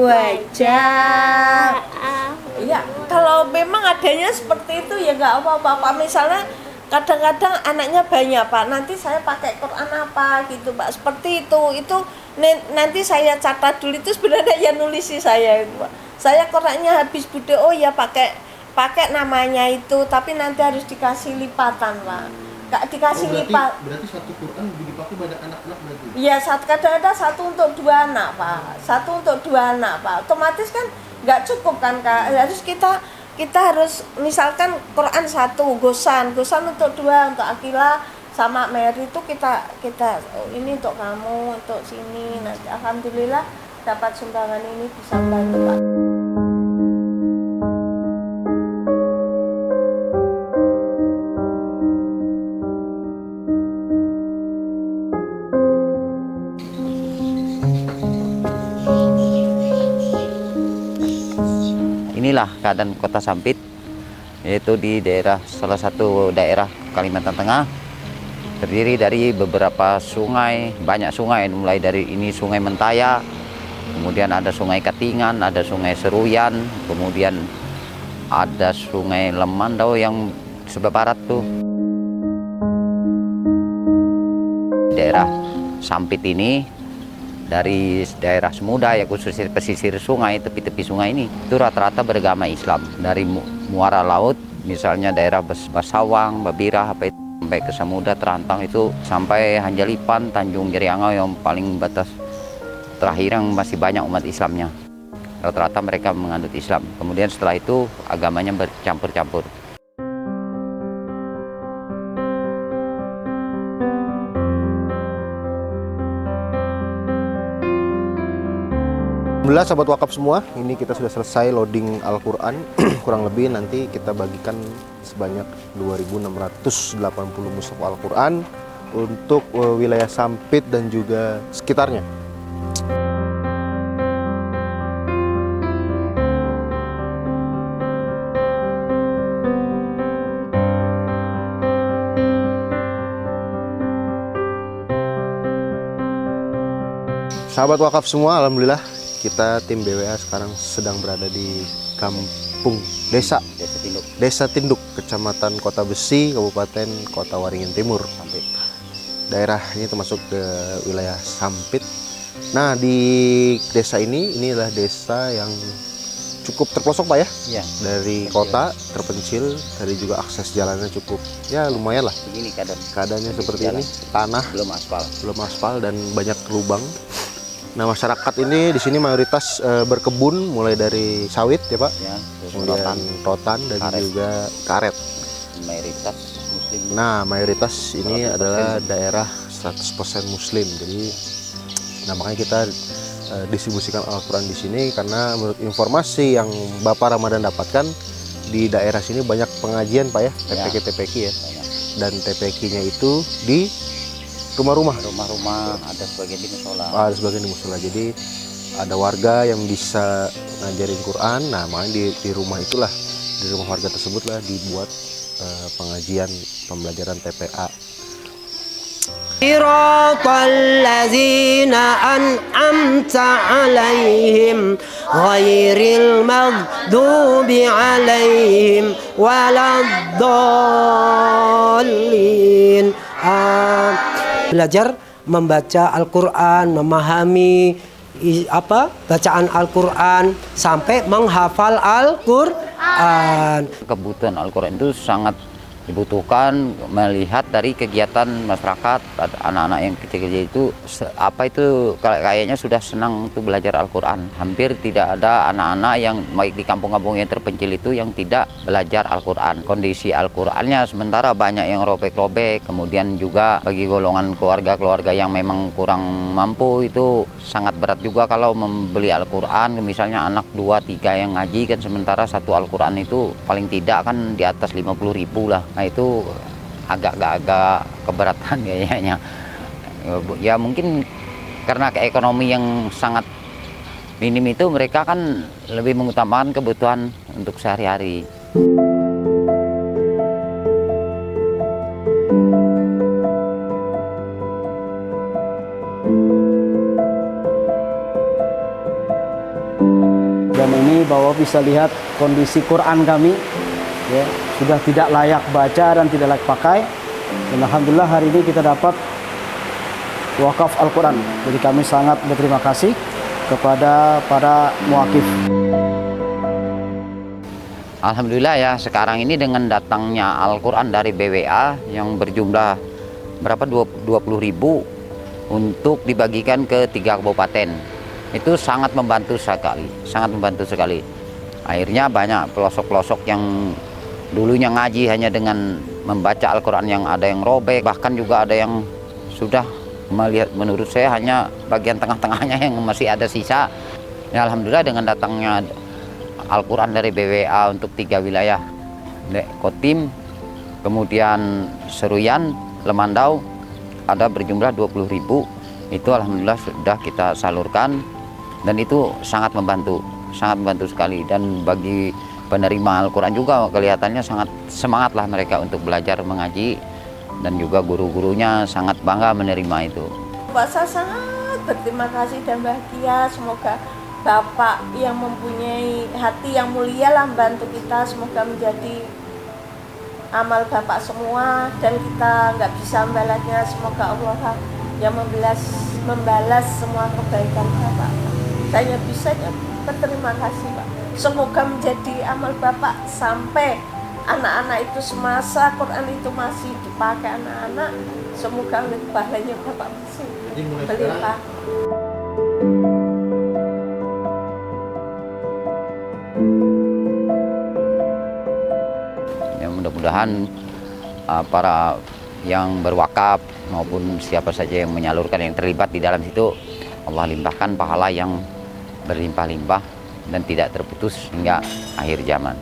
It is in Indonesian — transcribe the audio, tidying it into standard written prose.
wajah. Ya, kalau memang adanya seperti itu ya nggak apa-apa Pak. Misalnya kadang-kadang anaknya banyak Pak, nanti saya pakai Quran apa gitu Pak. Seperti itu nanti saya catat dulu, itu sebenarnya ya nulisi saya itu Pak. Saya Qurannya habis bude, oh ya pakai namanya itu, tapi nanti harus dikasih lipatan Pak. Nggak dikasih lipat. Berarti satu Quran dipakai pada anak-anak berarti? Iya, kadang-kadang satu untuk dua anak Pak, satu untuk dua anak Pak. Otomatis kan nggak cukup kan Kak. Harus kita harus misalkan Quran satu, gosan untuk dua, untuk Akila sama Mary itu kita oh, ini untuk kamu, untuk sini. Nanti alhamdulillah dapat sumbangan ini bisa bantu Pak. Inilah keadaan Kota Sampit, yaitu di salah satu daerah Kalimantan Tengah, terdiri dari beberapa sungai, banyak sungai, mulai dari ini Sungai Mentaya, kemudian ada Sungai Katingan, ada Sungai Seruyan, kemudian ada Sungai Lemandau yang sebelah barat tuh. Daerah Sampit ini dari daerah Semuda, ya khususnya pesisir sungai, tepi-tepi sungai ini, itu rata-rata beragama Islam. Dari muara laut, misalnya daerah Basawang, Babirah, apa itu, sampai ke Semuda, Terantang itu, sampai Hanjalipan, Tanjung Jeriangau yang paling batas terakhir yang masih banyak umat Islamnya. Rata-rata mereka menganut Islam. Kemudian setelah itu agamanya bercampur-campur. Alhamdulillah sahabat wakaf semua, ini kita sudah selesai loading Al-Quran. Kurang lebih nanti kita bagikan sebanyak 2.680 mushaf Al-Quran untuk wilayah Sampit dan juga sekitarnya. Sahabat wakaf semua, alhamdulillah kita tim BWA sekarang sedang berada di kampung Desa Tinduk, Kecamatan Kota Besi, Kabupaten Kota Waringin Timur. Sampit. Daerah ini termasuk ke wilayah Sampit. Nah, di desa ini adalah desa yang cukup terpelosok Pak ya? Ya, dari kota terpencil, dari juga akses jalannya cukup ya lumayan lah. begini Keadaannya seperti ini, tanah belum aspal dan banyak lubang. Nah, masyarakat ini di sini mayoritas berkebun, mulai dari sawit ya Pak, ya, kemudian rotan dan karet. juga karet. Mayoritas Muslim. Nah, mayoritas ini 100% adalah daerah 100% Muslim. Jadi, nah makanya kita distribusikan Al-Quran di sini karena menurut informasi yang Bapak Ramadan dapatkan, di daerah sini banyak pengajian Pak ya, TPK ya. Banyak. Dan TPK-nya itu di rumah-rumah, ada sebagian di musola. ada sebagian di musola. Jadi ada warga yang bisa ngajarin Quran. Nah, makanya di rumah itulah, di rumah warga tersebutlah dibuat pengajian pembelajaran TPA. Siratal ladzina an'amta 'alaihim ghairil maghdubi alaihim waladdallin. Belajar membaca Al-Quran, memahami bacaan Al-Quran sampai menghafal Al-Quran. Kebutuhan Al-Quran itu sangat dibutuhkan, melihat dari kegiatan masyarakat, anak-anak yang kecil-kecil itu kayaknya sudah senang untuk belajar Al-Quran. Hampir tidak ada anak-anak yang baik di kampung-kampung yang terpencil itu yang tidak belajar Al-Quran. Kondisi Al-Qurannya sementara banyak yang robek-robek, kemudian juga bagi golongan keluarga-keluarga yang memang kurang mampu itu sangat berat juga kalau membeli Al-Quran. Misalnya anak 2-3 yang ngaji kan, sementara satu Al-Quran itu paling tidak kan di atas 50.000 lah. Nah, itu agak keberatan kayaknya. Ya mungkin karena ekonomi yang sangat minim itu, mereka kan lebih mengutamakan kebutuhan untuk sehari-hari. ini bahwa bisa lihat kondisi Quran kami ya, sudah tidak layak baca dan tidak layak pakai. Dan alhamdulillah hari ini kita dapat wakaf Al-Quran. Jadi kami sangat berterima kasih kepada para muwakif. Alhamdulillah ya, sekarang ini dengan datangnya Al-Quran dari BWA yang berjumlah berapa 20.000 untuk dibagikan ke 3 kabupaten. Itu sangat membantu sekali, sangat membantu sekali. Akhirnya banyak pelosok-pelosok yang dulunya ngaji hanya dengan membaca Al-Quran yang ada yang robek, bahkan juga ada yang sudah melihat, menurut saya hanya bagian tengah-tengahnya yang masih ada sisa. Ya, alhamdulillah dengan datangnya Al-Quran dari BWA untuk 3 wilayah, Kotim, kemudian Seruyan, Lemandau, ada berjumlah 20.000. Itu alhamdulillah sudah kita salurkan dan itu sangat membantu sekali. Dan bagi penerima Al-Quran juga kelihatannya sangat semangat lah mereka untuk belajar mengaji, dan juga guru-gurunya sangat bangga menerima itu. Saya sangat berterima kasih dan bahagia. Semoga Bapak yang mempunyai hati yang mulia lah membantu kita. Semoga menjadi amal Bapak semua dan kita nggak bisa membalasnya. Semoga Allah yang membalas semua kebaikan Bapak. Saya bisa berterima kasih Pak. Semoga menjadi amal Bapak sampai anak-anak itu semasa Quran itu masih dipakai anak-anak. Semoga pahalanya Bapak masih berlimpah. Ya, mudah-mudahan para yang berwakaf maupun siapa saja yang menyalurkan, yang terlibat di dalam situ, Allah limpahkan pahala yang berlimpah-limpah dan tidak terputus hingga akhir zaman.